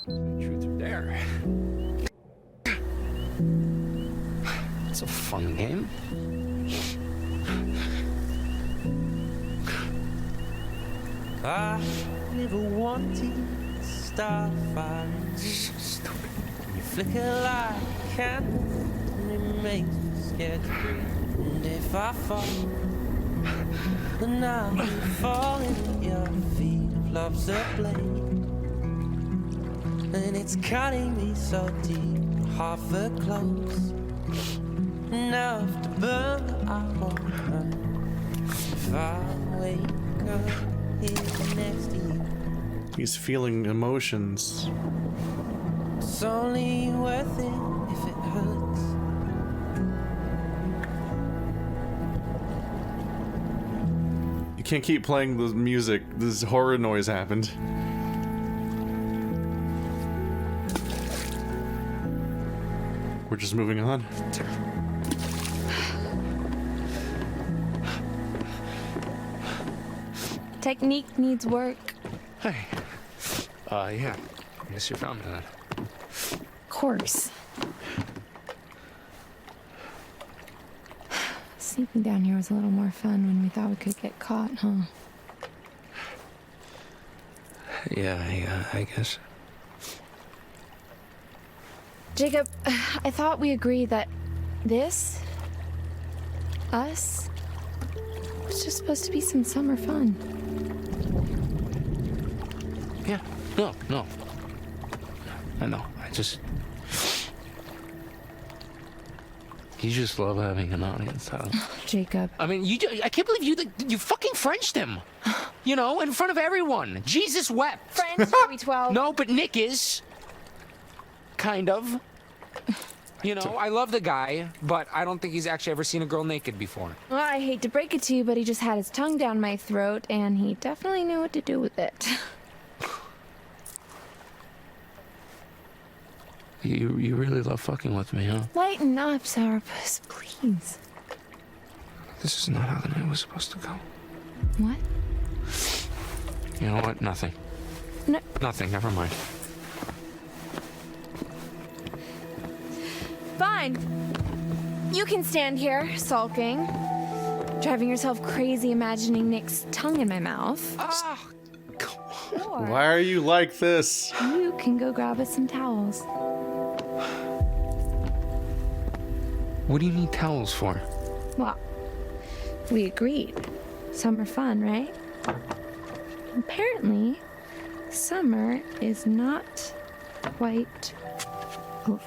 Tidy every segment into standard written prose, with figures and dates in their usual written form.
Truth or dare. It's a fun game. I never wanted to start firing. So stupid. You flicker like a candle, and it makes me scared to breathe. And if I fall, then I'll be falling at your feet. If love's a blade, and it's cutting me so deep, half a close, enough to burn the eye. If I wake up here next to you, He's feeling emotions. it's only worth it if it hurts. You can't keep playing the music. This horror noise happened. We're just moving on. Technique needs work. Hey. Yeah. I guess you found that. Of course. Sneaking down here was a little more fun when we thought we could get caught, huh? Yeah, I guess. Jacob, I thought we agreed that this, us, was just supposed to be some summer fun. Yeah. No. I know. You just love having an audience, huh? Jacob. I mean, I can't believe you fucking Frenched him. You know, in front of everyone. Jesus wept. Friends, are we 12? No, but Nick is. Kind of. You know, I love the guy, but I don't think he's actually ever seen a girl naked before. Well, I hate to break it to you, but he just had his tongue down my throat, and he definitely knew what to do with it. You really love fucking with me, huh? Lighten up, Sourpuss, please. This is not how the night was supposed to go. What? You know what? Nothing. No. Nothing. Never mind. Fine. You can stand here, sulking, driving yourself crazy imagining Nick's tongue in my mouth. Ah! Or Why are you like this? you can go grab us some towels. What do you need towels for? Well, we agreed. Summer fun, right? Apparently, summer is not quite over.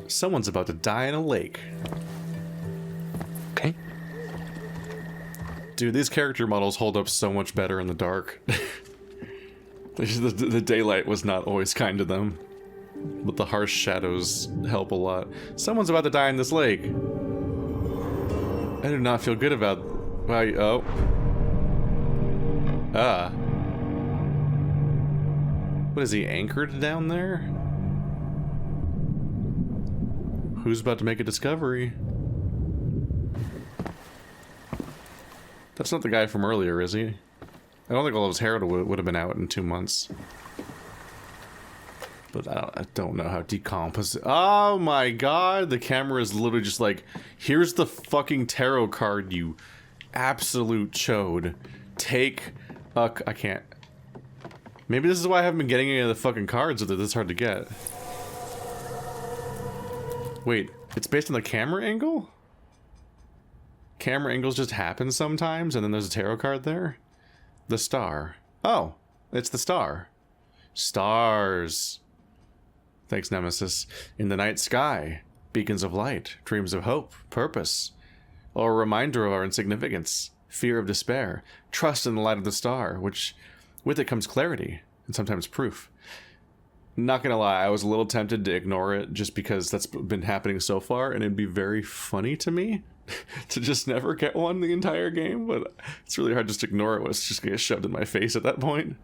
Someone's about to die in a lake. Okay. Dude, these character models hold up so much better in the dark. The daylight was not always kind to them. But the harsh shadows help a lot. Someone's about to die in this lake. I do not feel good about... Oh. Ah. What is he, anchored down there? Who's about to make a discovery? That's not the guy from earlier, is he? I don't think all of his hair would have been out in 2 months. But I don't know how decomposed... Oh my god, the camera is literally just like, here's the fucking tarot card, you absolute chode. Take a... I can't... Maybe this is why I haven't been getting any of the fucking cards that are this hard to get. Wait, it's based on the camera angle? Camera angles just happen sometimes, and then there's a tarot card there? The star. Oh, it's the star. Stars. Thanks, Nemesis. In the night sky, beacons of light, dreams of hope, purpose, or a reminder of our insignificance, fear of despair, trust in the light of the star, which with it comes clarity and sometimes proof. Not gonna lie, I was a little tempted to ignore it just because that's been happening so far, and it'd be very funny to me to just never get one the entire game, but it's really hard just to ignore it. It's just gonna get shoved in my face at that point.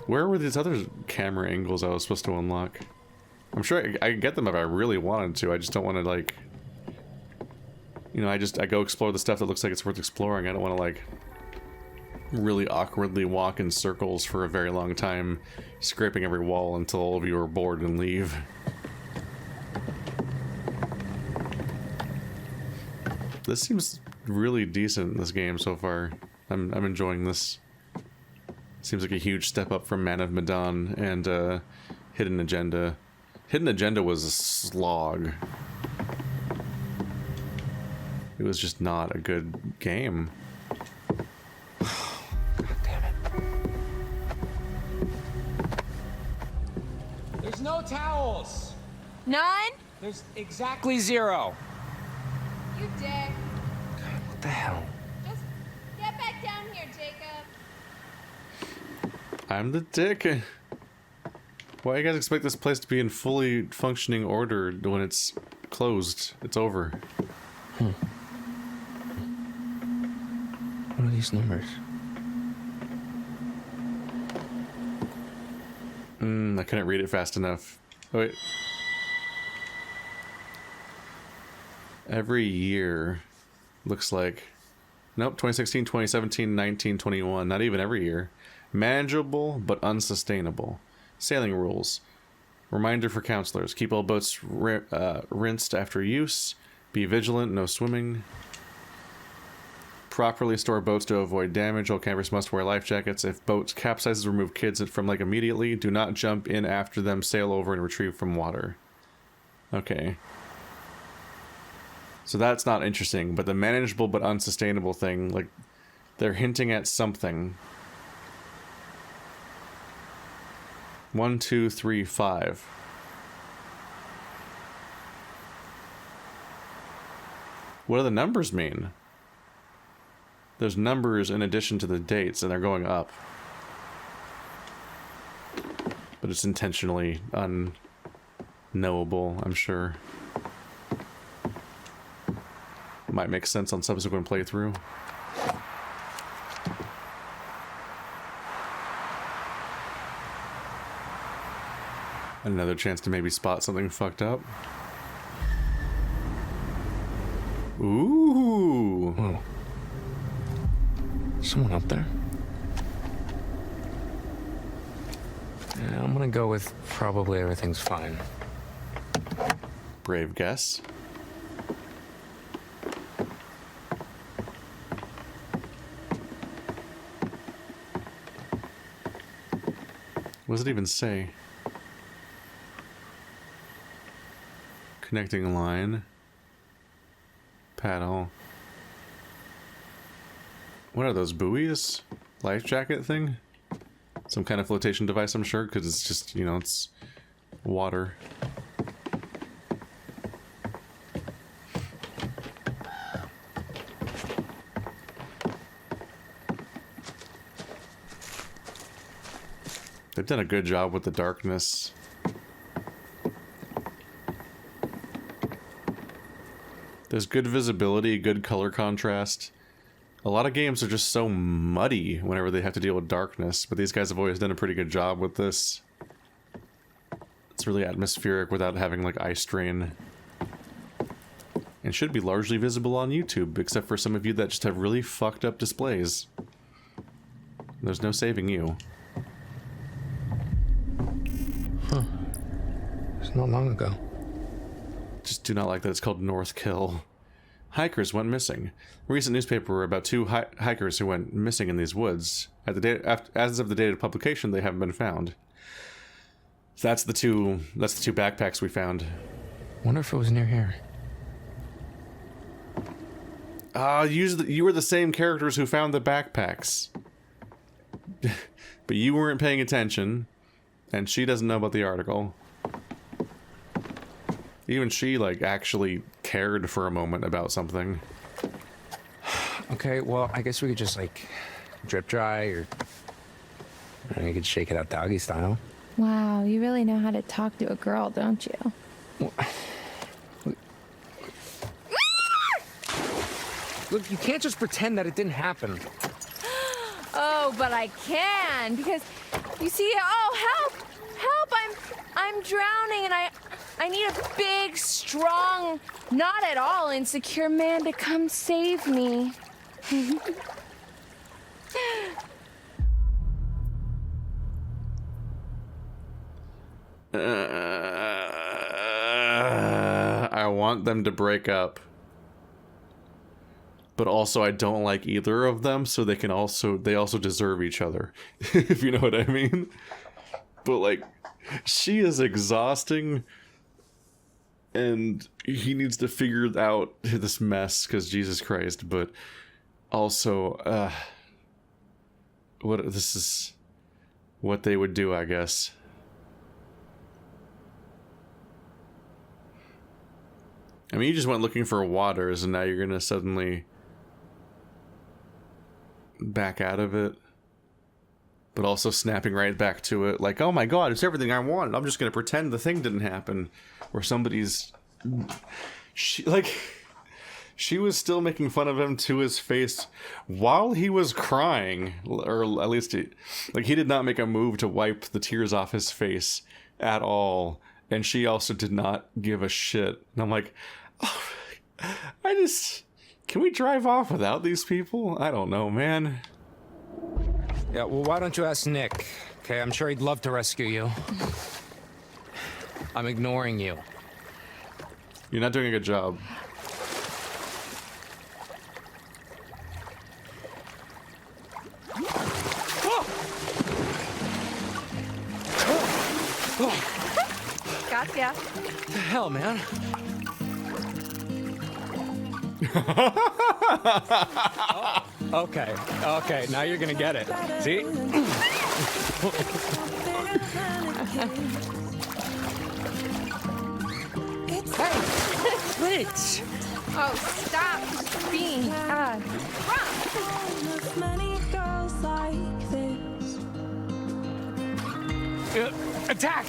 Where were these other camera angles I was supposed to unlock? I'm sure I could get them if I really wanted to. I just don't want to, like... You know, I go explore the stuff that looks like it's worth exploring. I don't want to, like... really awkwardly walk in circles for a very long time, scraping every wall until all of you are bored and leave. This seems really decent, this game so far. I'm enjoying this. Seems like a huge step up from Man of Medan and Hidden Agenda. Hidden Agenda was a slog. It was just not a good game. God damn it. There's no towels. None? There's exactly 0. You dick. What the hell? Just get back down here, Jacob. I'm the dick. Why do you guys expect this place to be in fully functioning order when it's closed? It's over. What are these numbers? I couldn't read it fast enough. Oh, wait. Every year looks like... Nope, 2016, 2017, 19, 21. Not even every year. Manageable, but unsustainable. Sailing rules. Reminder for counselors. Keep all boats rinsed after use. Be vigilant, no swimming. Properly store boats to avoid damage. All campers must wear life jackets. If boats capsizes, remove kids from lake immediately. Do not jump in after them. Sail over and retrieve from water. Okay. So that's not interesting, but the manageable but unsustainable thing, like, they're hinting at something. 1, 2, 3, 5. What do the numbers mean? There's numbers in addition to the dates, and they're going up. But it's intentionally unknowable, I'm sure. Might make sense on subsequent playthrough. Another chance to maybe spot something fucked up. Ooh. Whoa. Someone up there? Yeah, I'm gonna go with probably everything's fine. Brave guess. What does it even say? Connecting line. Paddle. What are those, buoys? Life jacket thing? Some kind of flotation device, I'm sure, because it's just, you know, it's water. They've done a good job with the darkness. There's good visibility, good color contrast. A lot of games are just so muddy whenever they have to deal with darkness, but these guys have always done a pretty good job with this. It's really atmospheric without having like eye strain. And should be largely visible on YouTube, except for some of you that just have really fucked up displays. There's no saving you. Huh. It's not long ago. Just do not like that it's called North Kill. Hikers went missing. A recent newspaper about 2 hikers who went missing in these woods. As of the date of publication, they haven't been found. So that's the two backpacks we found. Wonder if it was near here. You were the same characters who found the backpacks. But you weren't paying attention, and she doesn't know about the article. Even she, like, actually cared for a moment about something. Okay, well, I guess we could just, like, drip dry, or you could shake it out doggy style. Wow, you really know how to talk to a girl, don't you? Look, you can't just pretend that it didn't happen. Oh, but I can, because you see, oh, help! I'm drowning, and I need a big, strong, not at all insecure man to come save me. I want them to break up. But also I don't like either of them, so they also deserve each other. If you know what I mean. But like, she is exhausting, and he needs to figure out this mess, because Jesus Christ. But also, this is what they would do, I guess. I mean, you just went looking for waters, and now you're gonna suddenly back out of it, but also snapping right back to it, like, oh my god, it's everything I wanted. I'm just gonna pretend the thing didn't happen. Or somebody's... She was still making fun of him to his face while he was crying, or at least he did not make a move to wipe the tears off his face at all, and she also did not give a shit. And I'm like, oh, can we drive off without these people? I don't know, man. Yeah, well, why don't you ask Nick? Okay, I'm sure he'd love to rescue you. I'm ignoring you. You're not doing a good job. Gotcha. What the hell, man? Oh, okay, now you're gonna get it. See? Hey, wait! Oh, stop being drunk. Attack!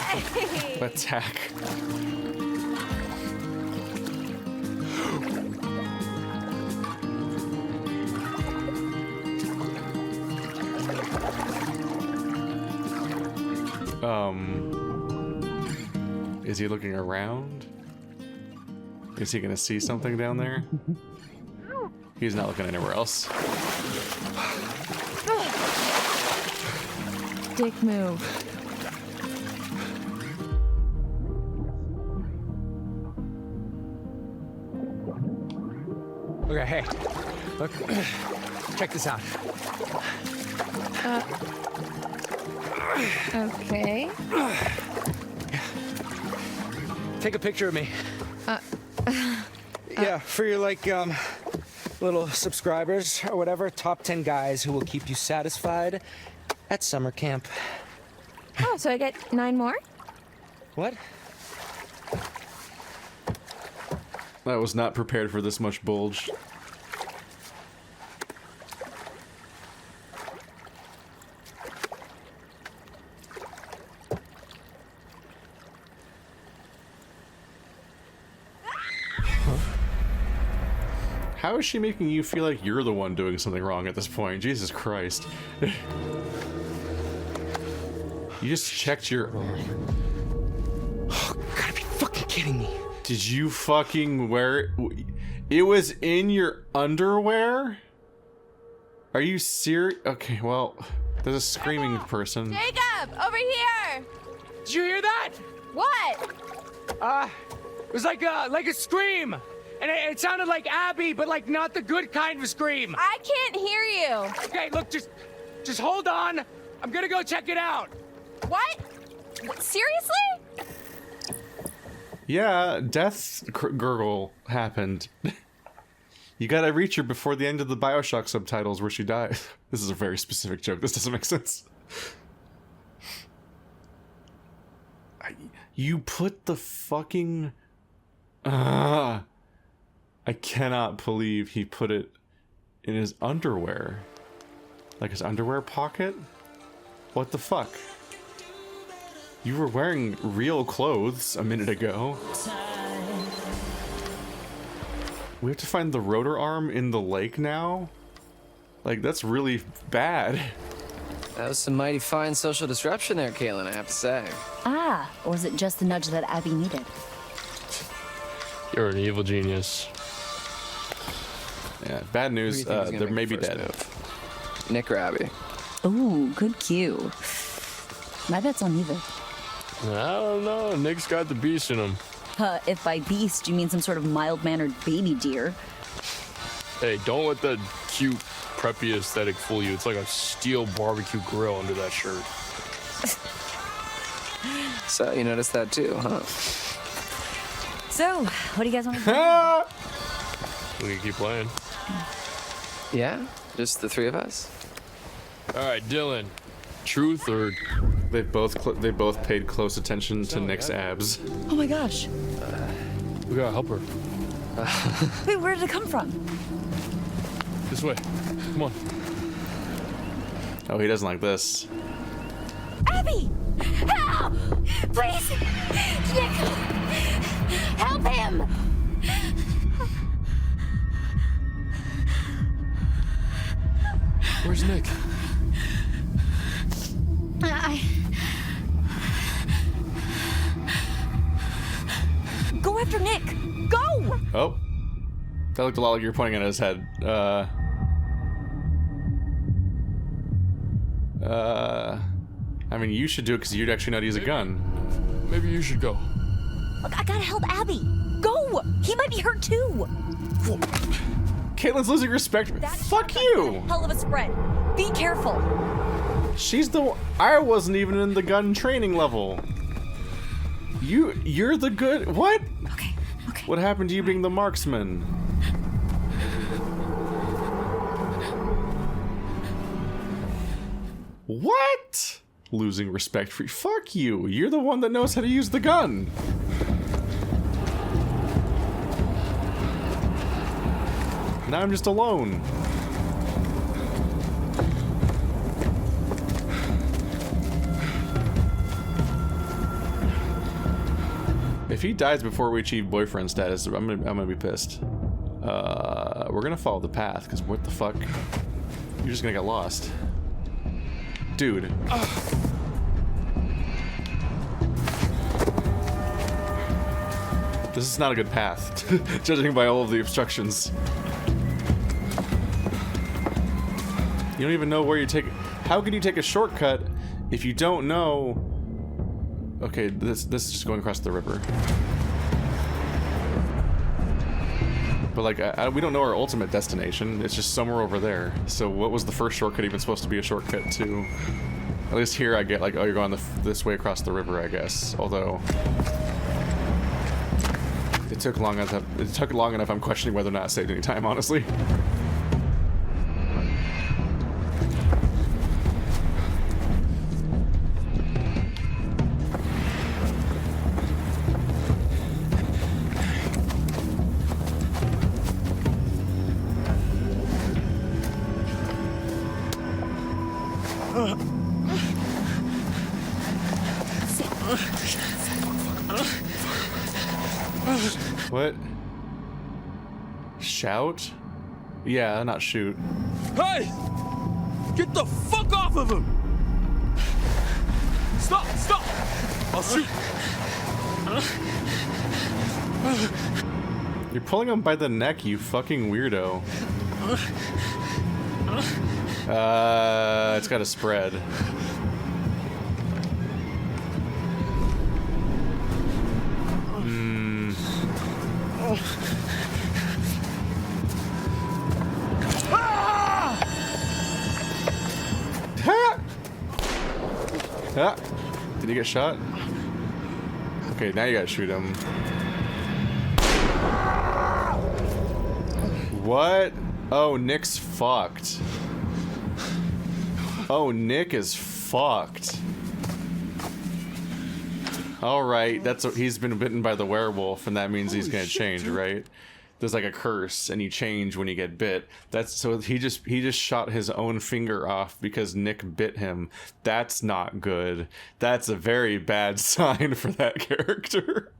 Hey. Attack. Is he looking around? Is he gonna see something down there? He's not looking anywhere else. Dick move. Okay, hey, look, check this out. Okay. Take a picture of me. Yeah, for your, like, little subscribers or whatever, top 10 guys who will keep you satisfied at summer camp. Oh, so I get 9 more? What? I was not prepared for this much bulge. How is she making you feel like you're the one doing something wrong at this point? Jesus Christ. You just checked your... Oh, gotta be fucking kidding me. Did you fucking wear it? It was in your underwear? Are you serious? Okay, well, there's a screaming person. Jacob, over here! Did you hear that? What? It was like a scream. And it sounded like Abby, but like not the good kind of scream. I can't hear you. Okay, look, just hold on. I'm gonna go check it out. What? Seriously? Yeah, death gurgle happened. You gotta reach her before the end of the Bioshock subtitles where she dies. This is a very specific joke. This doesn't make sense. You put the fucking... I cannot believe he put it in his underwear. Like his underwear pocket? What the fuck? You were wearing real clothes a minute ago. We have to find the rotor arm in the lake now? Like, that's really bad. That was some mighty fine social disruption there, Kaylin, I have to say. Ah, or was it just the nudge that Abby needed? You're an evil genius. Yeah, bad Who do news, you think is gonna they make may the be first dead. move? Nick or Abby? Ooh, good cue. My bet's on neither. I don't know. Nick's got the beast in him. If by beast you mean some sort of mild-mannered baby deer. Hey, don't let that cute, preppy aesthetic fool you. It's like a steel barbecue grill under that shirt. So, you noticed that too, huh? So, what do you guys want to do? We can keep playing. Yeah? Just the three of us? All right, Dylan. Truth or... They both paid close attention to Nick's abs. Oh my gosh. We gotta help her. Wait, where did it come from? This way. Come on. Oh, he doesn't like this. Abby! Help! Please! Nick! Help him! Where's Nick? Go after Nick! Go! Oh. That looked a lot like you were pointing at his head. I mean, you should do it because you'd actually know how to use a gun. Maybe you should go. Look, I gotta help Abby. Go! He might be hurt too. Caitlin's losing respect. That Fuck shotgun you! got a hell of a spread. Be careful. She's the. I wasn't even in the gun training level. You're the good. What? Okay. What happened to you being the marksman? What? Losing respect for you. Fuck you. You're the one that knows how to use the gun. Now I'm just alone. If he dies before we achieve boyfriend status, I'm gonna be pissed. We're gonna follow the path, because what the fuck? You're just gonna get lost. Dude. This is not a good path, judging by all of the obstructions. You don't even know where you take. How can you take a shortcut if you don't know? Okay, this is just going across the river. But like, we don't know our ultimate destination. It's just somewhere over there. So what was the first shortcut even supposed to be a shortcut to? At least here I get like, oh, you're going this way across the river, I guess. Although it took long enough. It took long enough. I'm questioning whether or not it saved any time, honestly. What? Shout? Yeah, not shoot. Hey! Get the fuck off of him! Stop! Stop! I'll shoot! You're pulling him by the neck, you fucking weirdo. It's gotta spread. Ah! Did he get shot? Okay, now you gotta shoot him. What? Oh, Nick's fucked. Oh, Nick is fucked. Alright, that's what he's been bitten by the werewolf, and that means he's gonna change, right? There's like a curse, and you change when you get bit. That's so he just shot his own finger off because Nick bit him. That's not good. That's a very bad sign for that character.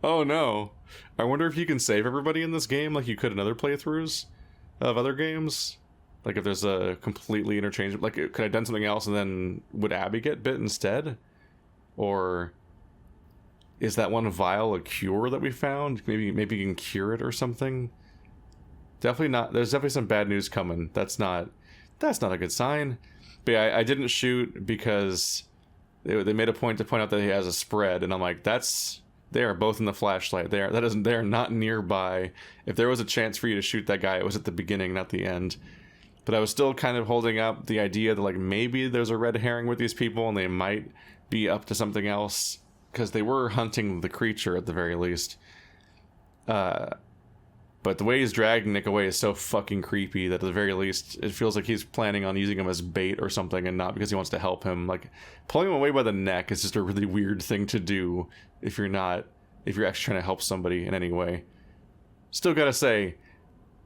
Oh no. I wonder if you can save everybody in this game like you could in other playthroughs of other games. Like if there's a completely interchangeable, like could I have done something else and then would Abby get bit instead? Or is that one vial a cure that we found? Maybe you can cure it or something. Definitely not. There's definitely some bad news coming. That's not That's not a good sign. But yeah, I didn't shoot because they made a point to point out that he has a spread, and I'm like, they are both in the flashlight. They're not nearby. If there was a chance for you to shoot that guy, it was at the beginning, not the end. But I was still kind of holding up the idea that like maybe there's a red herring with these people and they might be up to something else, because they were hunting the creature at the very least. But the way he's dragging Nick away is so fucking creepy that at the very least it feels like he's planning on using him as bait or something, and not because he wants to help him. Like, pulling him away by the neck is just a really weird thing to do if you're actually trying to help somebody in any way. Still gotta say,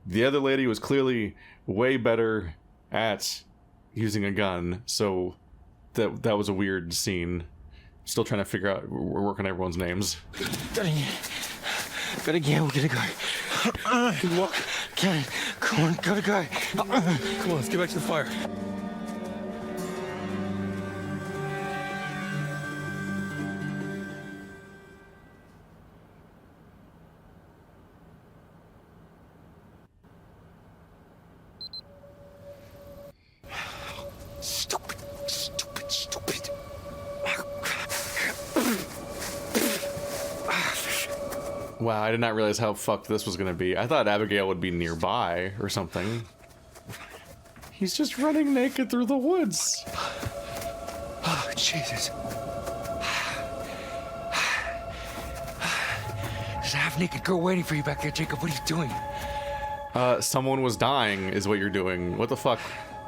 the other lady was clearly way better at using a gun, so that was a weird scene. Still trying to figure out, we're working on everyone's names. Gotta get, we gotta go. Can you walk? Can, come on, gotta go. Come on, let's get back to the fire. Stupid. Wow, I did not realize how fucked this was gonna be. I thought Abigail would be nearby or something. He's just running naked through the woods. Oh, Jesus. There's a half-naked girl waiting for you back there, Jacob. What are you doing? Someone was dying is what you're doing. What the fuck?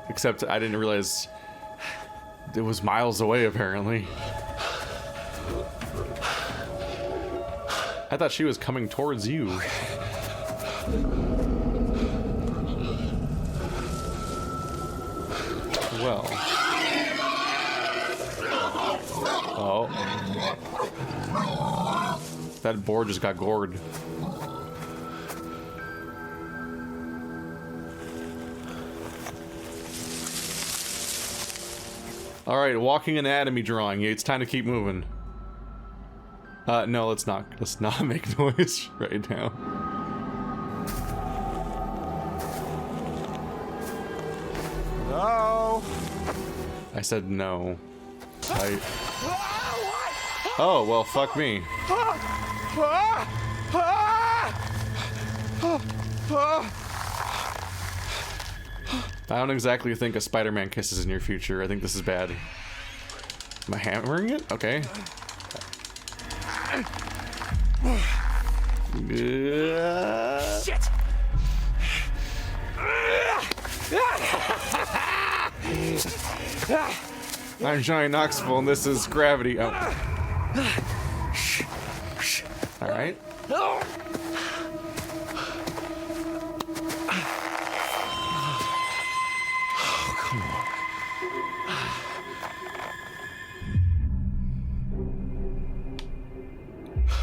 Except I didn't realize it was miles away, apparently. I thought she was coming towards you. Well. Oh. That boar just got gored. Alright, walking anatomy drawing. It's time to keep moving. No, let's not make noise right now. Hello? I said no. Oh, well, fuck me. I don't exactly think a Spider-Man kiss is in your future. I think this is bad. Am I hammering it? Okay. Shit! I'm Johnny Knoxville, and this is Gravity. Oh. All right.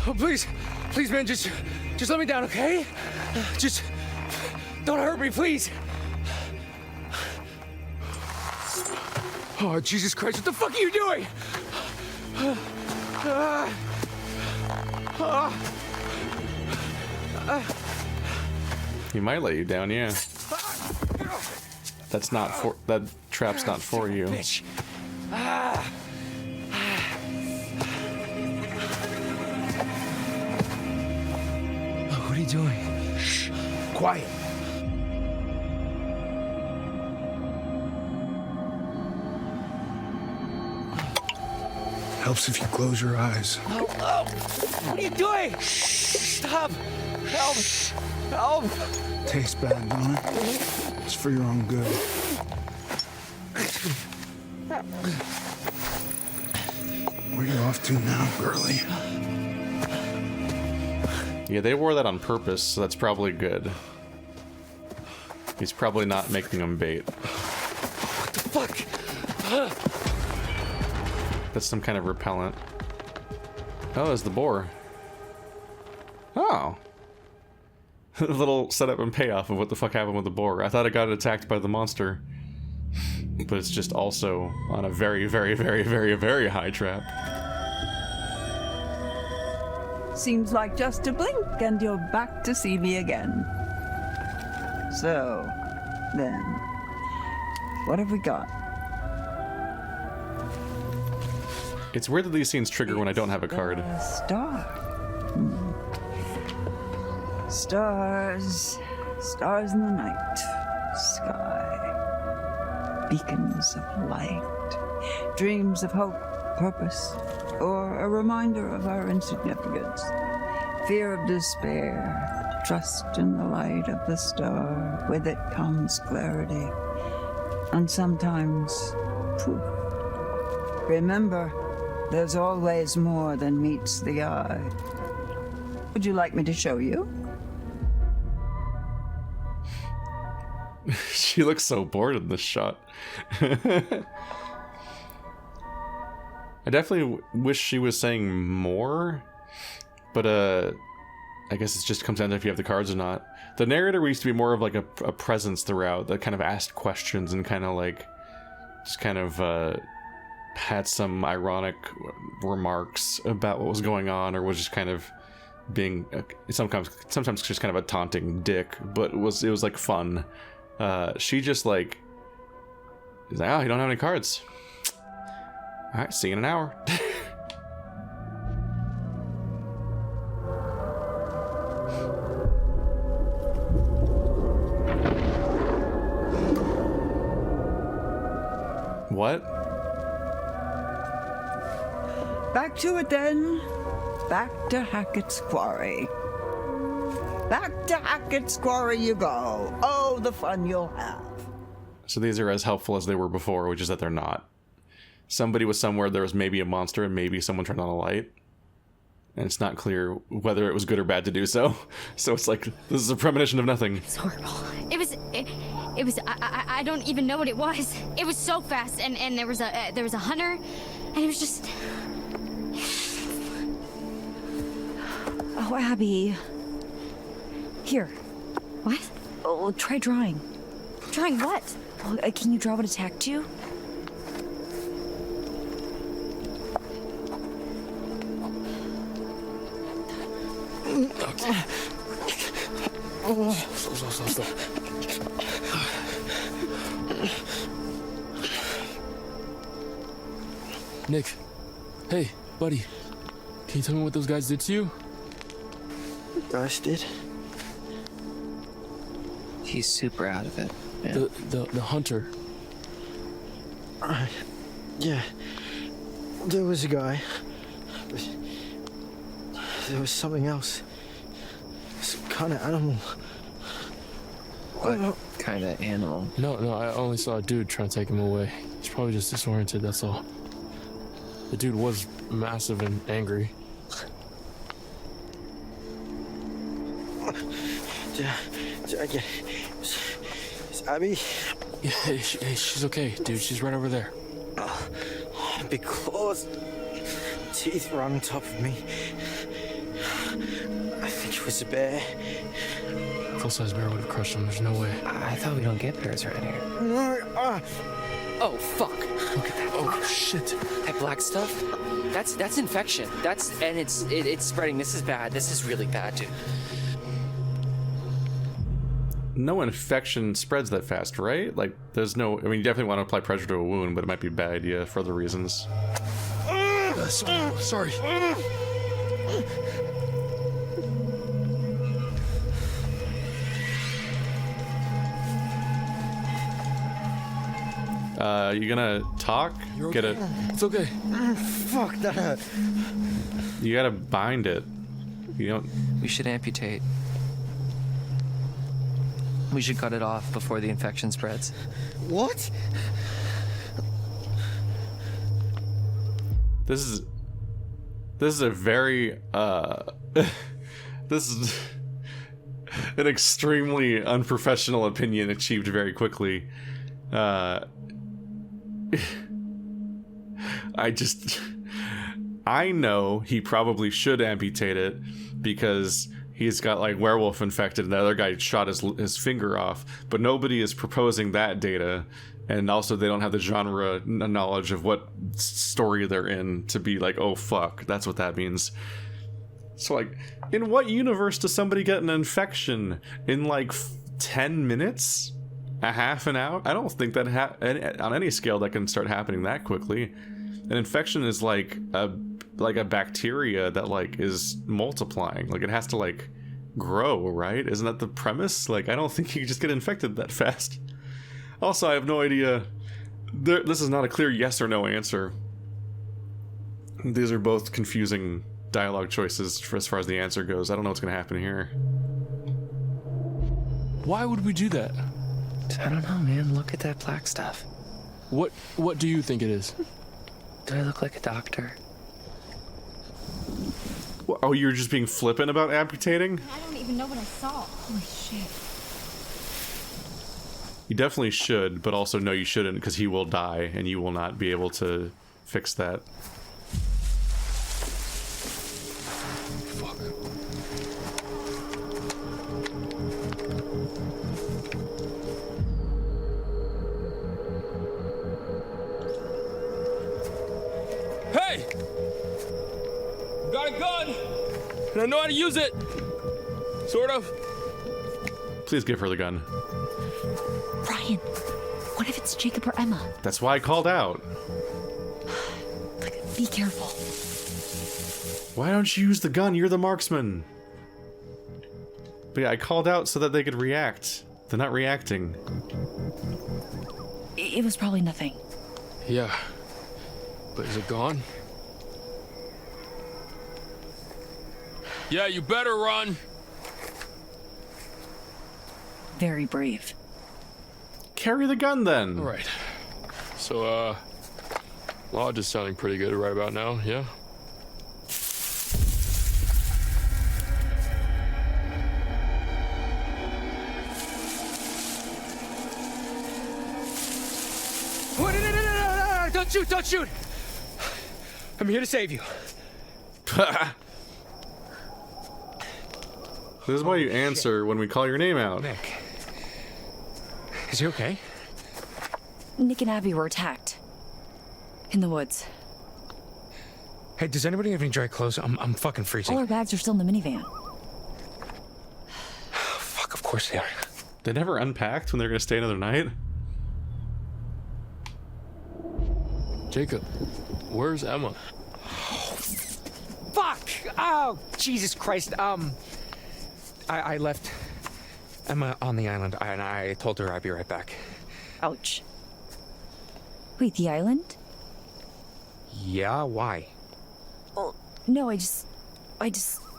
Oh, please, man, just let me down, okay? Just don't hurt me, please. Oh, Jesus Christ, what the fuck are you doing? He might let you down, yeah. That's not for that trap's not for you. Bitch. What are you doing? Shh. Quiet. Helps if you close your eyes. Oh, what are you doing? Stop. Help. Help. Tastes bad, don't it? It's for your own good. Where you off to now, girlie? Yeah, they wore that on purpose, so that's probably good. He's probably not making them bait. What the fuck? That's some kind of repellent. Oh, it's the boar. Oh. A little setup and payoff of what the fuck happened with the boar. I thought it got attacked by the monster. But it's just also on a very, very, very, very, very high trap. Seems like just a blink and you're back to see me again. So, then, What have we got? It's weird that these scenes trigger when I don't have a card. A star. Stars. Stars in the night. Sky. Beacons of light. Dreams of hope, purpose, or a reminder of our insignificance. Fear of despair. Trust in the light of the star. With it comes clarity. And sometimes proof. Remember, there's always more than meets the eye. Would you like me to show you? She looks so bored in this shot. I definitely wish she was saying more, but I guess it just comes down to if you have the cards or not. The narrator used to be more of like a presence throughout that kind of asked questions and kind of like just kind of had some ironic remarks about what was going on, or was just kind of being sometimes just kind of a taunting dick, but it was like fun. She just like is like, oh, you don't have any cards. All right, see you in an hour. What? Back to it then. Back to Hackett's Quarry. Back to Hackett's Quarry you go. Oh, the fun you'll have. So these are as helpful as they were before, which is that they're not. Somebody was somewhere, there was maybe a monster, and maybe someone turned on a light. And it's not clear whether it was good or bad to do so. So it's like, this is a premonition of nothing. It's horrible. It was, I don't even know what it was. It was so fast, and there was a hunter, and it was just... Oh, Abby. Here. What? Oh, try drawing. Drawing what? Well, can you draw what attacked you? Okay. Stop. Nick. Hey, buddy. Can you tell me what those guys did to you? Guys did? He's super out of it. Yeah. The hunter. Yeah. There was a guy. But there was something else. Some kind of animal. What kind of animal? No, I only saw a dude trying to take him away. He's probably just disoriented, that's all. The dude was massive and angry. Is Abby? Yeah, hey, she's okay, dude. She's right over there. Big claws. Teeth right on top of me. I think it was a bear. Full-size bear would have crushed him. There's no way. I thought we don't get bears around here. No, Oh, fuck. Look at that. Oh, shit. That black stuff? That's infection. It's spreading. This is bad. This is really bad, dude. No infection spreads that fast, right? Like, there's no... I mean, you definitely want to apply pressure to a wound, but it might be a bad idea for other reasons. Sorry. You gonna talk? You're okay. It's okay. fuck, that hurt. You gotta bind it. You don't... We should amputate. We should cut it off before the infection spreads. What? This is a very, this is an extremely unprofessional opinion achieved very quickly. I know he probably should amputate it because he's got like werewolf infected and the other guy shot his finger off, but nobody is proposing that data, and also they don't have the genre knowledge of what story they're in to be like, oh fuck, that's what that means. So like, in what universe does somebody get an infection in like 10 minutes? A half an hour? I don't think that on any scale that can start happening that quickly. An infection is like a bacteria that like is multiplying. Like it has to like grow, right? Isn't that the premise? Like I don't think you can just get infected that fast. Also, I have no idea. This is not a clear yes or no answer. These are both confusing dialogue choices for as far as the answer goes. I don't know what's going to happen here. Why would we do that? I don't know, man. Look at that black stuff. What do you think it is? Do I look like a doctor? Oh, you're just being flippant about amputating? I don't even know what I saw. Holy shit. You definitely should, but also no, you shouldn't, because he will die, and you will not be able to fix that. Fuck. Hey! Got a gun! And I know how to use it! Sort of. Please give her the gun. Ryan, what if it's Jacob or Emma? That's why I called out. Be careful. Why don't you use the gun? You're the marksman. But yeah, I called out so that they could react. They're not reacting. It was probably nothing. Yeah. But is it gone? Yeah, you better run. Very brave. Carry the gun then. All right. So, Lodge is sounding pretty good right about now, yeah? No, don't shoot, don't shoot! I'm here to save you. This is why you answer when we call your name out. Nick. Is he okay? Nick and Abby were attacked. In the woods. Hey, does anybody have any dry clothes? I'm fucking freezing. All our bags are still in the minivan. Fuck, of course they are. They never unpacked when they're gonna stay another night? Jacob, where's Emma? Fuck! Oh, Jesus Christ. I left Emma on the island, and I told her I'd be right back. Ouch. Wait, the island? Yeah, why? Oh, no, I just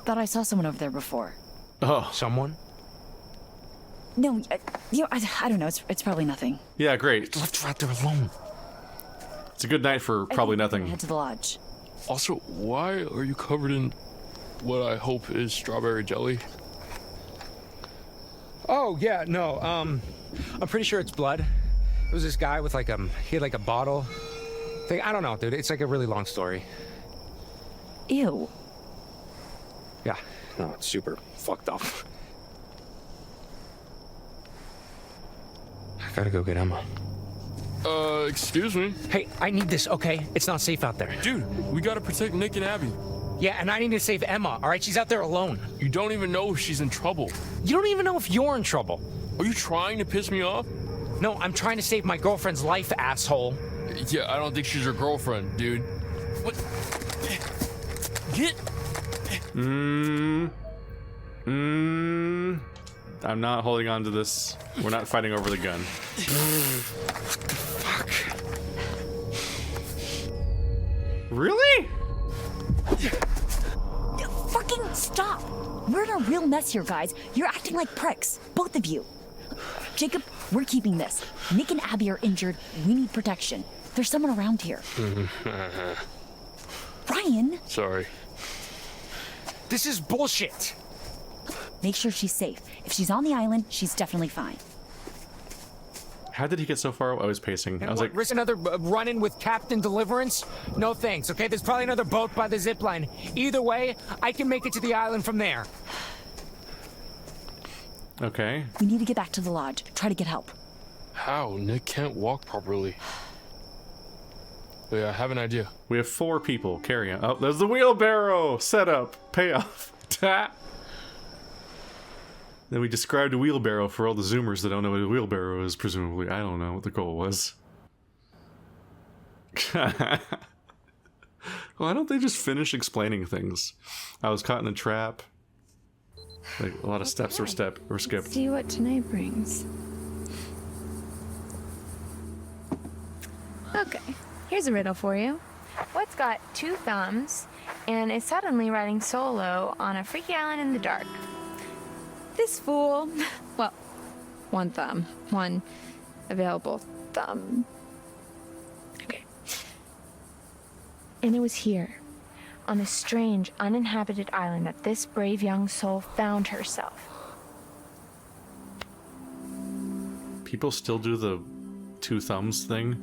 thought I saw someone over there before. Oh. Someone? No, I don't know. It's probably nothing. Yeah, great. Left her out there alone. It's a good night for probably nothing. Head to the lodge. Also, why are you covered in what I hope is strawberry jelly? Oh, yeah, no, I'm pretty sure it's blood. It was this guy with like he had like a bottle thing. I don't know, dude. It's like a really long story. Ew. Yeah, no, it's super fucked up. I gotta go get Emma. Excuse me? Hey, I need this, okay? It's not safe out there. Dude, we gotta protect Nick and Abby. Yeah, and I need to save Emma, all right? She's out there alone. You don't even know if she's in trouble. You don't even know if you're in trouble. Are you trying to piss me off? No, I'm trying to save my girlfriend's life, asshole. Yeah, I don't think she's your girlfriend, dude. What? Get... I'm not holding on to this. We're not fighting over the gun. What the fuck? Really? Fucking stop! We're in a real mess here, guys. You're acting like pricks, both of you. Jacob, we're keeping this. Nick and Abby are injured. We need protection. There's someone around here. Ryan! Sorry. This is bullshit. Make sure she's safe. If she's on the island, she's definitely fine. How did he get so far? I was pacing. I was like, risk another run-in with Captain Deliverance? No thanks, okay? There's probably another boat by the zipline. Either way, I can make it to the island from there. okay. We need to get back to the lodge. Try to get help. How? Nick can't walk properly. Oh, yeah, I have an idea. We have 4 people carrying. Oh, there's the wheelbarrow! Setup. Payoff. Then we described a wheelbarrow for all the Zoomers that don't know what a wheelbarrow is, presumably. I don't know what the goal was. Why don't they just finish explaining things? I was caught in a trap. Like, a lot of steps were skipped. See what tonight brings. Okay, here's a riddle for you. What's got 2 thumbs and is suddenly riding solo on a freaky island in the dark? This fool, well, 1 thumb, 1 available thumb. Okay. And it was here, on this strange, uninhabited island, that this brave young soul found herself. People still do the 2 thumbs thing?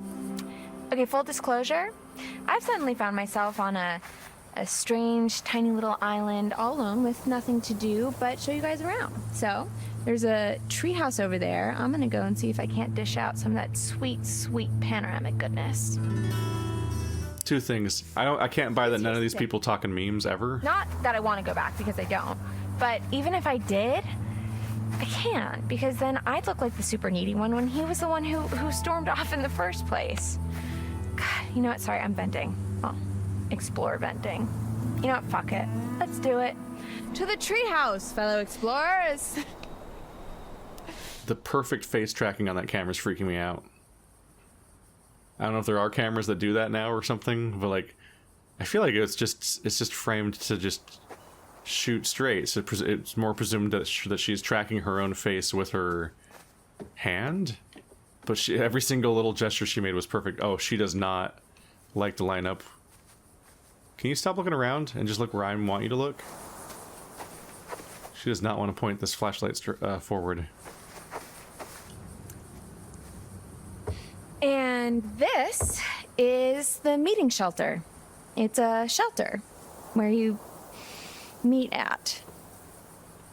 Okay, full disclosure, I've suddenly found myself on a strange, tiny little island all alone with nothing to do but show you guys around. So, there's a treehouse over there. I'm gonna go and see if I can't dish out some of that sweet, sweet panoramic goodness. 2 things. I can't buy that none of these people talking memes ever. Not that I want to go back, because I don't. But even if I did, I can't, because then I'd look like the super needy one when he was the one who stormed off in the first place. God, you know what? Sorry, I'm venting. Oh, explore venting. You know what? Fuck it. Let's do it. To the treehouse, fellow explorers. The perfect face tracking on that camera is freaking me out. I don't know if there are cameras that do that now or something, but like, I feel like it's just framed to just shoot straight. So it's more presumed that she's tracking her own face with her hand, but every single little gesture she made was perfect. Oh, she does not like to line up. Can you stop looking around and just look where I want you to look? She does not want to point this flashlight forward. And this is the meeting shelter. It's a shelter where you meet at.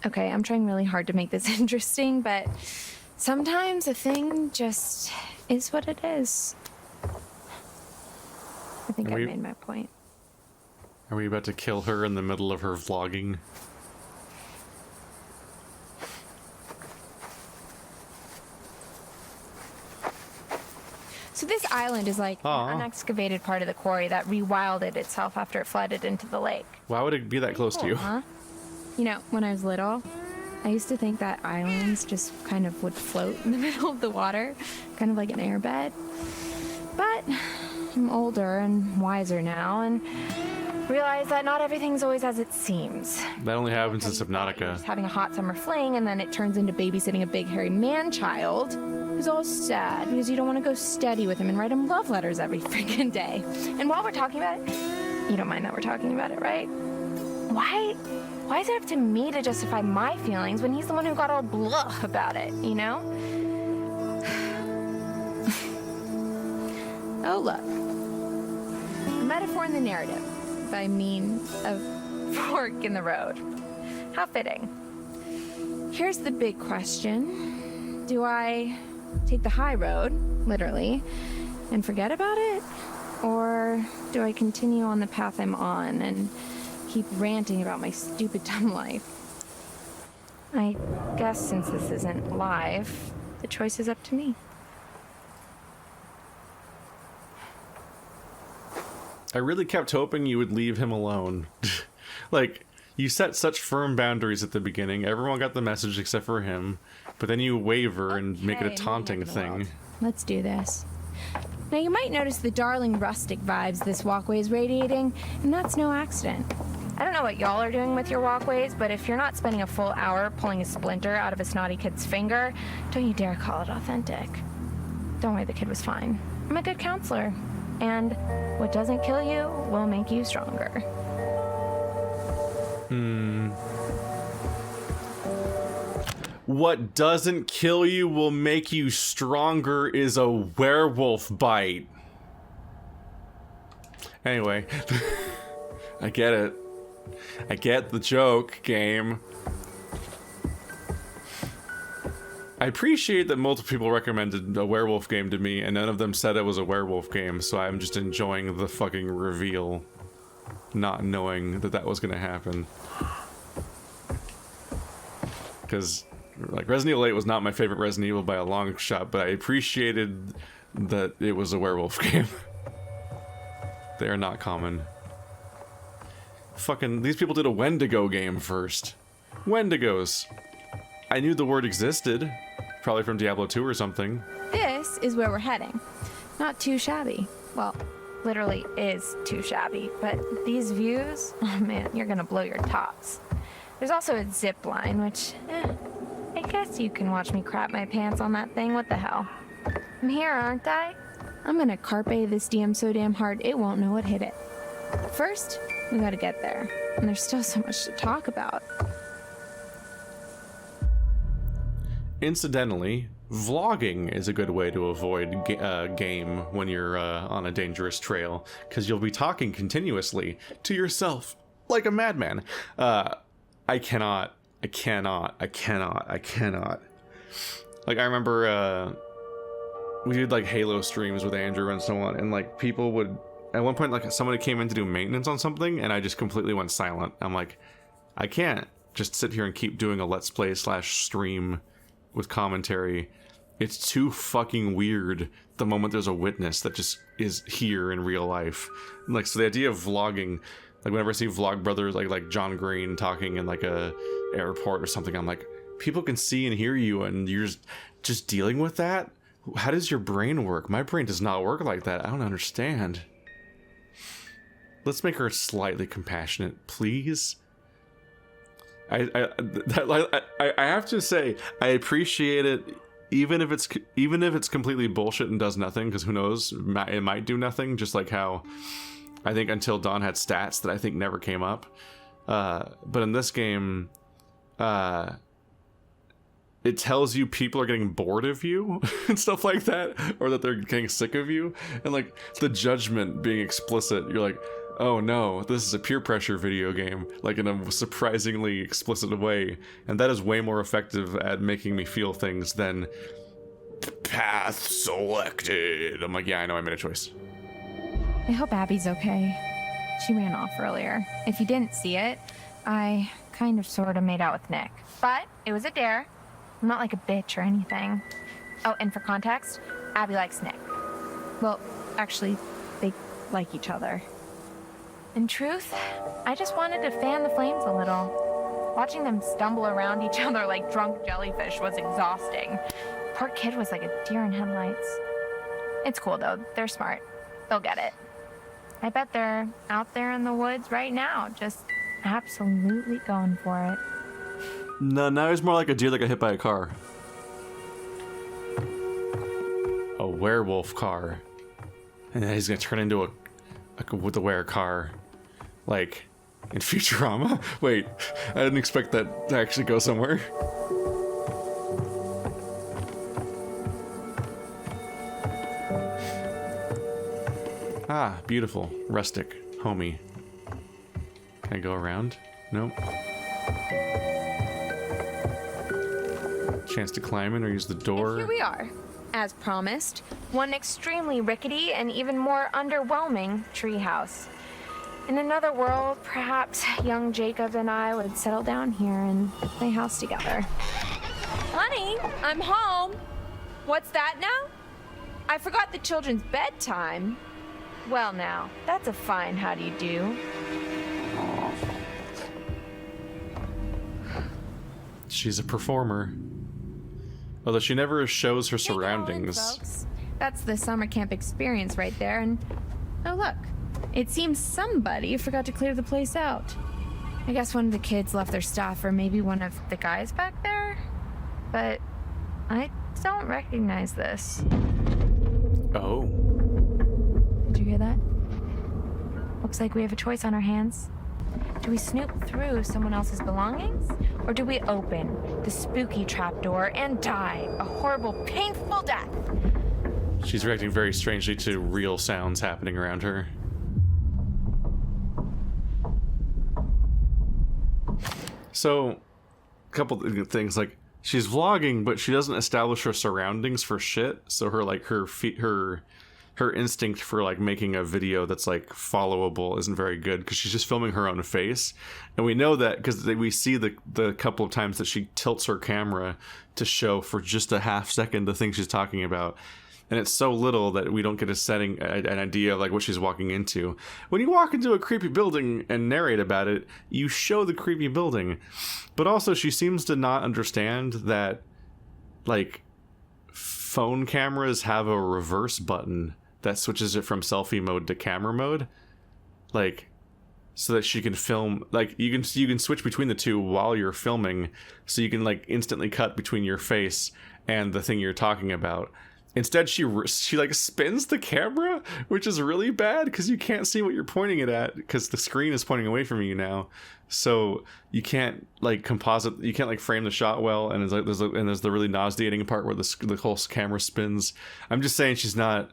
Okay, I'm trying really hard to make this interesting, but sometimes a thing just is what it is. I think I made my point. Are we about to kill her in the middle of her vlogging? So this island is like an unexcavated part of the quarry that rewilded itself after it flooded into the lake. Why would it be that close to you? Huh? You know, when I was little, I used to think that islands just kind of would float in the middle of the water, kind of like an airbed. But I'm older and wiser now, and realize that not everything's always as it seems. That only happens in Subnautica. Just having a hot summer fling, and then it turns into babysitting a big hairy man-child who's all sad because you don't want to go steady with him and write him love letters every freaking day. And while we're talking about it, you don't mind that we're talking about it, right? Why is it up to me to justify my feelings when he's the one who got all blah about it, you know? Oh, look. A metaphor in the narrative by means of fork in the road. How fitting. Here's the big question. Do I take the high road, literally, and forget about it? Or do I continue on the path I'm on and keep ranting about my stupid dumb life? I guess since this isn't live, the choice is up to me. I really kept hoping you would leave him alone. Like, you set such firm boundaries at the beginning. Everyone got the message except for him. But then you waver and make it a taunting thing. Let's do this. Now, you might notice the darling rustic vibes this walkway is radiating, and that's no accident. I don't know what y'all are doing with your walkways, but if you're not spending a full hour pulling a splinter out of a snotty kid's finger, don't you dare call it authentic. Don't worry, the kid was fine. I'm a good counselor. And what doesn't kill you will make you stronger. What doesn't kill you will make you stronger is a werewolf bite. Anyway, I get it. I get the joke, game. I appreciate that multiple people recommended a werewolf game to me, and none of them said it was a werewolf game, so I'm just enjoying the fucking reveal, not knowing that that was gonna happen. Because Like, Resident Evil 8 was not my favorite Resident Evil by a long shot, but I appreciated that it was a werewolf game. They are not common. Fucking, these people did a Wendigo game first. Wendigos. I knew the word existed. Probably from Diablo 2 or something. This is where we're heading. Not too shabby. Well, literally is too shabby, but these views, oh man, you're gonna blow your tops. There's also a zip line, which, I guess you can watch me crap my pants on that thing. What the hell? I'm here, aren't I? I'm gonna carpe this DM so damn hard it won't know what hit it. First, we gotta get there, and there's still so much to talk about. Incidentally, vlogging is a good way to avoid game when you're on a dangerous trail, because you'll be talking continuously to yourself like a madman. I cannot. Like, I remember we did like Halo streams with Andrew and so on, and like people would, at one point, like somebody came in to do maintenance on something, and I just completely went silent. I'm like, I can't just sit here and keep doing a let's play / stream with commentary. It's too fucking weird the moment there's a witness that just is here in real life. Like, so the idea of vlogging, like whenever I see vlog brothers like John Green talking in like a airport or something, I'm like, people can see and hear you and you're just dealing with that? How does your brain work? My brain does not work like that. I don't understand. Let's make her slightly compassionate, please. I have to say, I appreciate it, even if it's completely bullshit and does nothing, because who knows, it might do nothing. Just like how I think Until Dawn had stats that I think never came up, but in this game, it tells you people are getting bored of you and stuff like that, or that they're getting sick of you, and like the judgment being explicit. You're like, oh no, this is a peer pressure video game, like in a surprisingly explicit way, and that is way more effective at making me feel things than path selected. I'm like, yeah, I know I made a choice. I hope Abby's okay. She ran off earlier. If you didn't see it, I kind of sort of made out with Nick, but it was a dare. I'm not like a bitch or anything. Oh, and for context, Abby likes Nick. Well, actually, they like each other. In truth, I just wanted to fan the flames a little. Watching them stumble around each other like drunk jellyfish was exhausting. Poor kid was like a deer in headlights. It's cool though, they're smart. They'll get it. I bet they're out there in the woods right now, just absolutely going for it. No, now he's more like a deer that got hit by a car. A werewolf car. And then he's gonna turn into a with a were car. Like in Futurama. Wait, I didn't expect that to actually go somewhere. Ah, beautiful. Rustic. Homey. Can I go around? Nope. Chance to climb in or use the door. And here we are, as promised. One extremely rickety and even more underwhelming treehouse. In another world, perhaps young Jacob and I would settle down here and play house together. Honey, I'm home. What's that now? I forgot the children's bedtime. Well now, that's a fine how do you do. She's a performer. Although she never shows her surroundings. Hey, folks. That's the summer camp experience right there, and oh look, it seems somebody forgot to clear the place out. I guess one of the kids left their stuff, or maybe one of the guys back there, but I don't recognize this. Oh. Did you hear that? Looks like we have a choice on our hands. Do we snoop through someone else's belongings? Or do we open the spooky trapdoor and die a horrible, painful death? She's reacting very strangely to real sounds happening around her. So, a couple things, like, she's vlogging, but she doesn't establish her surroundings for shit. So her her instinct for like making a video that's like followable isn't very good, because she's just filming her own face, and we know that because we see the couple of times that she tilts her camera to show for just a half second the thing she's talking about, and it's so little that we don't get an idea of like what she's walking into. When you walk into a creepy building and narrate about it, you show the creepy building, but also she seems to not understand that like phone cameras have a reverse button that switches it from selfie mode to camera mode, like so that she can film, like you can switch between the two while you're filming, so you can like instantly cut between your face and the thing you're talking about. Instead, she like spins the camera, which is really bad because you can't see what you're pointing it at because the screen is pointing away from you now. So you can't like composite, you can't like frame the shot well, and there's the really nauseating part where the whole camera spins. I'm just saying she's not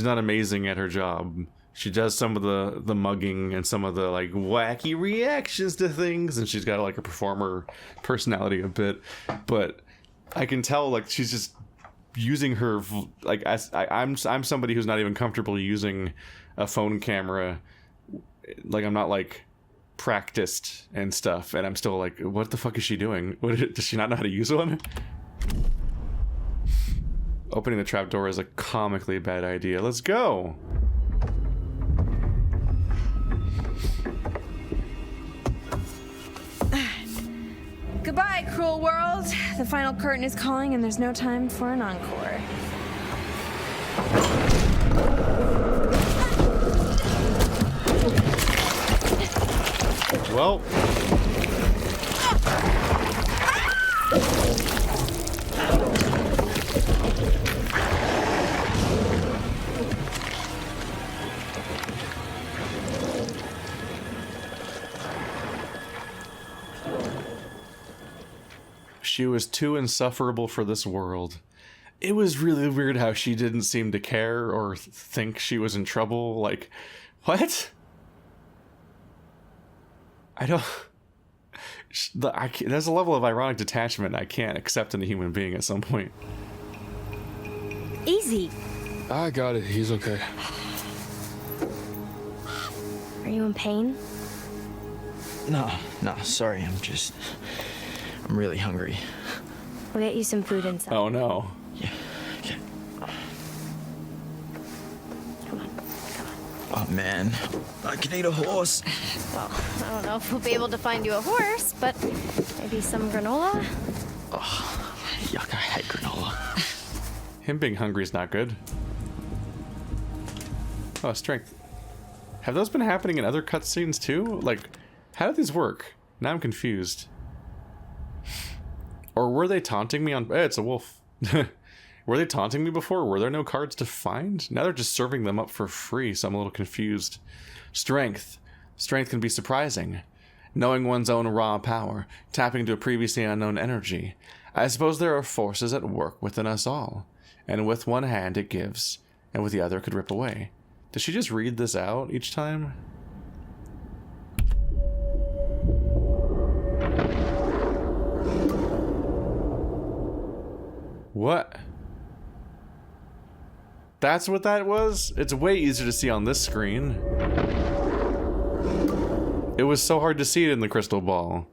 amazing at her job. She does some of the mugging and some of the like wacky reactions to things, and she's got like a performer personality a bit, but I can tell like she's just using her like I'm somebody who's not even comfortable using a phone camera. Like I'm not like practiced and stuff, and I'm still like, what the fuck is she doing? Does she not know how to use one? Opening the trapdoor is a comically bad idea. Let's go. Goodbye, cruel world. The final curtain is calling, and there's no time for an encore. Well. She was too insufferable for this world. It was really weird how she didn't seem to care or think she was in trouble. Like, what? I don't... There's a level of ironic detachment I can't accept in a human being at some point. Easy. I got it. He's okay. Are you in pain? No, sorry. I'm really hungry. We'll get you some food inside. Oh no. Yeah, okay. Come on. Oh man, I can eat a horse. Well, I don't know if we'll be able to find you a horse, but maybe some granola? Oh, yuck, I hate granola. Him being hungry is not good. Oh, strength. Have those been happening in other cutscenes too? Like, how did these work? Now I'm confused. Or were they taunting me on... Hey, it's a wolf. Were they taunting me before? Were there no cards to find? Now they're just serving them up for free, so I'm a little confused. Strength. Strength can be surprising. Knowing one's own raw power. Tapping into a previously unknown energy. I suppose there are forces at work within us all. And with one hand it gives, and with the other it could rip away. Does she just read this out each time? What? That's what that was? It's way easier to see on this screen. It was so hard to see it in the crystal ball.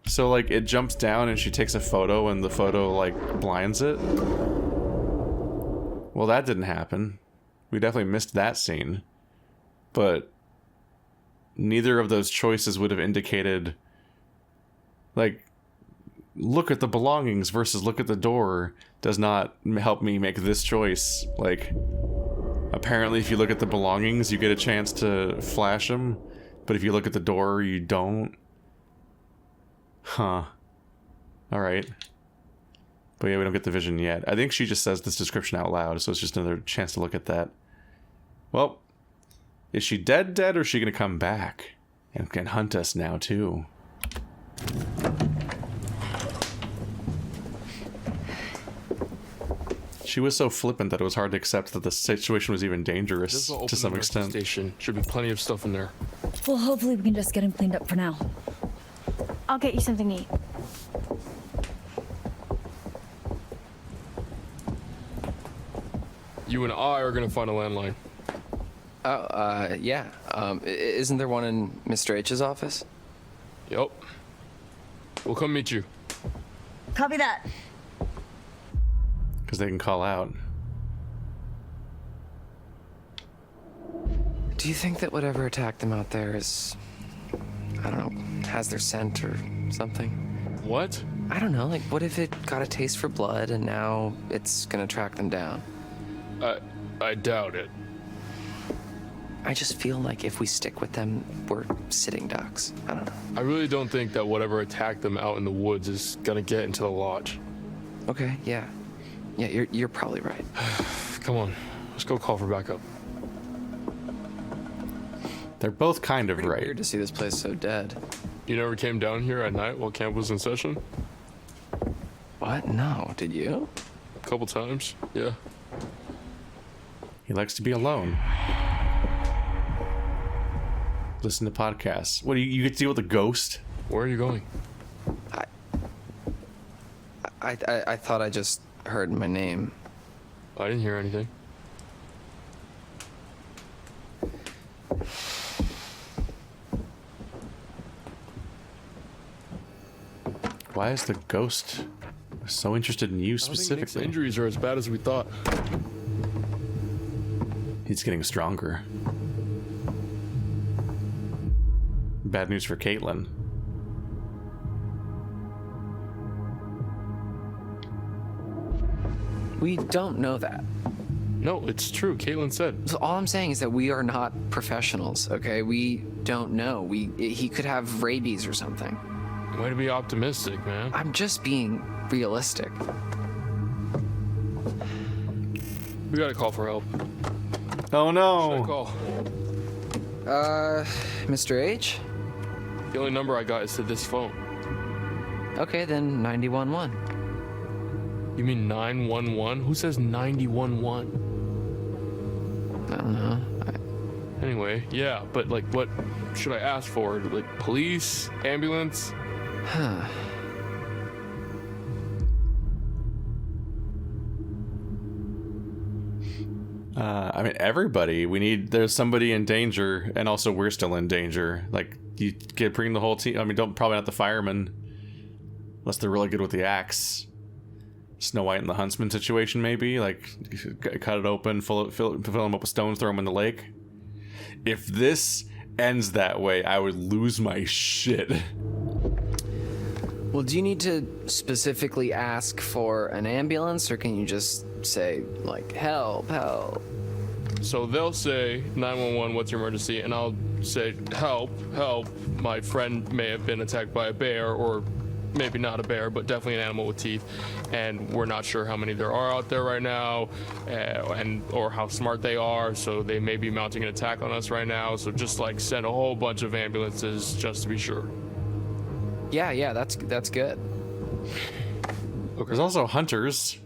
So like it jumps down and she takes a photo and the photo like blinds it. Well, that didn't happen. We definitely missed that scene. But neither of those choices would have indicated like look at the belongings versus look at the door does not help me make this choice. Like, apparently if you look at the belongings, you get a chance to flash them, but if you look at the door, you don't. Huh. Alright. But yeah, we don't get the vision yet. I think she just says this description out loud, so it's just another chance to look at that. Well, is she dead, or is she gonna come back and can hunt us now, too? She was so flippant that it was hard to accept that the situation was even dangerous to some extent. Station. Should be plenty of stuff in there. Well, hopefully we can just get him cleaned up for now. I'll get you something to eat. You and I are gonna find a landline. Oh, yeah. Isn't there one in Mr. H's office? Yup. We'll come meet you. Copy that. Because they can call out. Do you think that whatever attacked them out there is, I don't know, has their scent or something? What? I don't know, like what if it got a taste for blood and now it's gonna track them down? I doubt it. I just feel like if we stick with them, we're sitting ducks. I don't know. I really don't think that whatever attacked them out in the woods is gonna get into the lodge. Okay, yeah. Yeah, you're probably right. Come on, let's go call for backup. They're both kind of Pretty right. weird to see this place so dead. You never came down here at night while camp was in session? What? No, did you? A couple times, yeah. He likes to be alone. Listen to podcasts. What do you get to deal with a ghost? Where are you going? I thought I just heard my name. I didn't hear anything. Why is the ghost so interested in you I don't think Nick's specifically? injuries are as bad as we thought. He's getting stronger. Bad news for Caitlin. We don't know that. No, it's true. Caitlin said. So all I'm saying is that we are not professionals, okay? We don't know. He could have rabies or something. Way to be optimistic, man. I'm just being realistic. We gotta call for help. Oh Should I no! call? Mr. H? The only number I got is to this phone. Okay, then 911. You mean 911? Who says 911? I don't know. Anyway, yeah, but like, what should I ask for? Like, police? Ambulance? Huh. I mean, everybody. There's somebody in danger, and also we're still in danger. Like, you could bring the whole team. I mean, probably not the firemen, unless they're really good with the axe. Snow White and the Huntsman situation, maybe. Like, cut it open, fill them up with stones, throw them in the lake. If this ends that way, I would lose my shit. Well, do you need to specifically ask for an ambulance, or can you just say, like, help, help? So they'll say 911, what's your emergency? And I'll say, help, help. My friend may have been attacked by a bear, or maybe not a bear, but definitely an animal with teeth. And we're not sure how many there are out there right now, or how smart they are. So they may be mounting an attack on us right now. So just like send a whole bunch of ambulances just to be sure. Yeah, that's good. Okay. There's also hunters.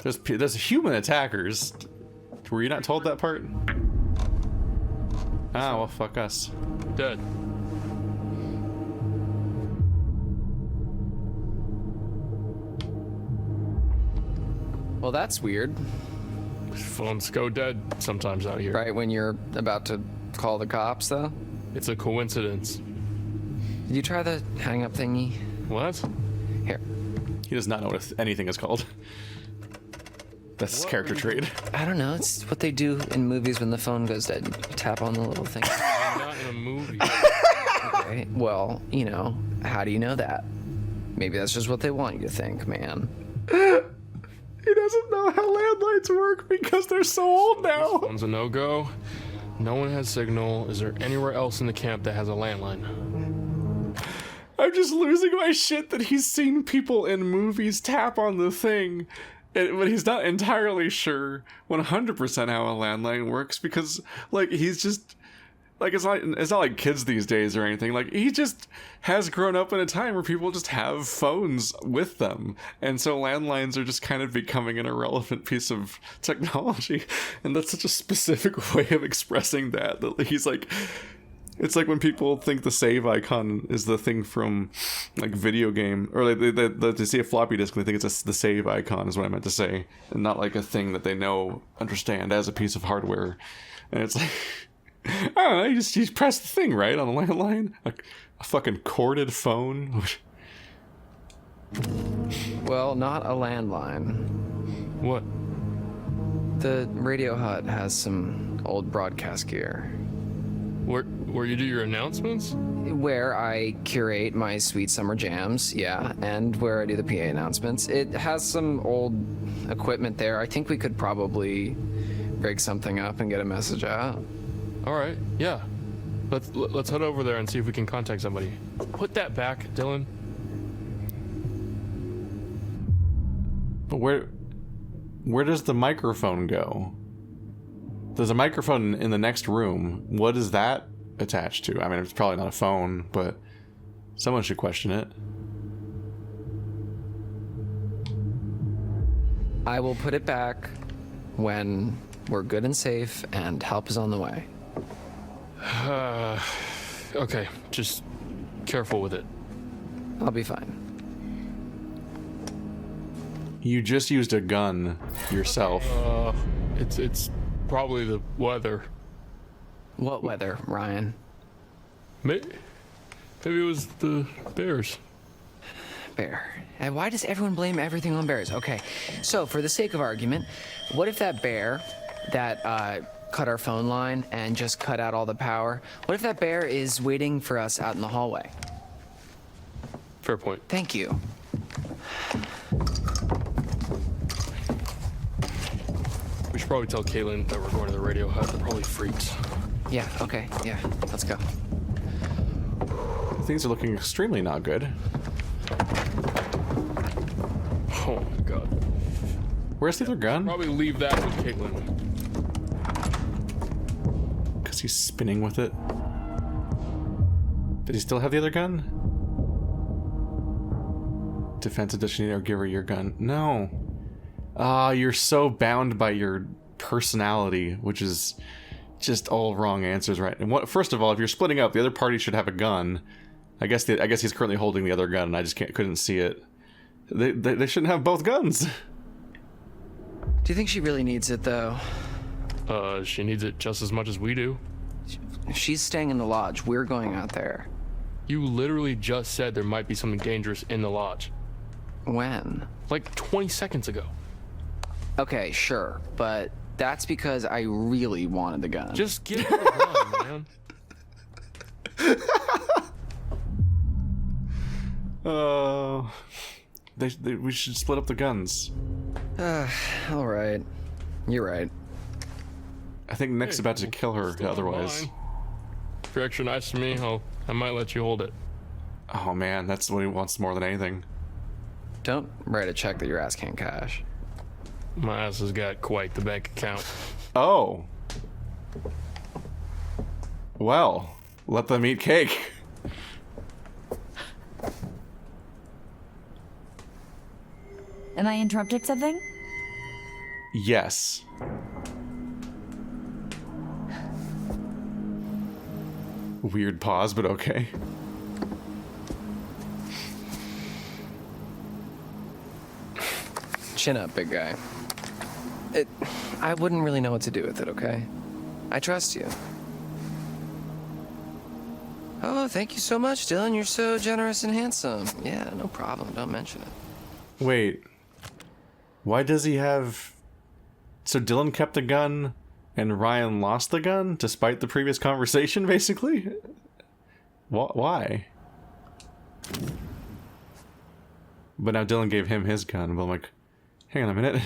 There's human attackers. Were you not told that part? Ah, well, fuck us. Dead. Well, that's weird. Phones go dead sometimes out here. Right when you're about to call the cops, though? It's a coincidence. Did you try the hang up thingy? What? Here. He does not know what anything is called. That's his character trait. I don't know. It's what they do in movies when the phone goes dead. You tap on the little thing. I'm not in a movie. Okay. Well, how do you know that? Maybe that's just what they want you to think, man. He doesn't know how landlines work because they're so old now. This one's a no-go. No one has signal. Is there anywhere else in the camp that has a landline? I'm just losing my shit that he's seen people in movies tap on the thing, but he's not entirely sure 100% how a landline works because, like, he's just... Like, it's not like kids these days or anything. Like, he just has grown up in a time where people just have phones with them. And so landlines are just kind of becoming an irrelevant piece of technology. And that's such a specific way of expressing that he's like... It's like when people think the save icon is the thing from like video game, or they see a floppy disk and they think it's the save icon is what I meant to say, and not like a thing that they understand as a piece of hardware. And it's like, I don't know, you just press the thing right on the landline, like a fucking corded phone. Well, not a landline. What? The radio hut has some old broadcast gear. Where you do your announcements? Where I curate my sweet summer jams, yeah, and where I do the PA announcements. It has some old equipment there. I think we could probably rig something up and get a message out. All right, yeah. Let's head over there and see if we can contact somebody. Put that back, Dylan. But where does the microphone go? There's a microphone in the next room. What is that attached to? I mean, it's probably not a phone, but someone should question it. I will put it back when we're good and safe and help is on the way. Okay, just careful with it. I'll be fine. You just used a gun yourself. It's probably the weather. What weather, Ryan? Maybe it was the bears. Bear. And why does everyone blame everything on bears? Okay, so for the sake of argument, what if that bear that cut our phone line and just cut out all the power, what if that bear is waiting for us out in the hallway? Fair point. Thank you. We should probably tell Caitlin that we're going to the radio hut. They're probably freaks. Yeah, okay, yeah, let's go. Things are looking extremely not good. Oh my god. Where's the other gun? Probably leave that with Caitlin. Because he's spinning with it. Did he still have the other gun? Defense edition, or give her your gun. No. Ah, you're so bound by your personality, which is just all wrong answers, right? And first of all, if you're splitting up, the other party should have a gun. I guess he's currently holding the other gun, and I just couldn't see it. They shouldn't have both guns. Do you think she really needs it, though? She needs it just as much as we do. She's staying in the lodge. We're going out there. You literally just said there might be something dangerous in the lodge. When? Like 20 seconds ago. Okay, sure, but that's because I really wanted the gun. Just give her a gun, man. We should split up the guns. All right. You're right. I think Nick's about to kill her otherwise. If you're extra nice to me, I might let you hold it. Oh man, that's what he wants more than anything. Don't write a check that your ass can't cash. My ass has got quite the bank account. Oh. Well, let them eat cake. Am I interrupting something? Yes. Weird pause, but okay. Chin up, big guy. I wouldn't really know what to do with it, okay? I trust you. Oh, thank you so much, Dylan. You're so generous and handsome. Yeah, no problem. Don't mention it. Wait. Why does he have... So Dylan kept the gun and Ryan lost the gun despite the previous conversation, basically? Why? But now Dylan gave him his gun, but I'm like, hang on a minute.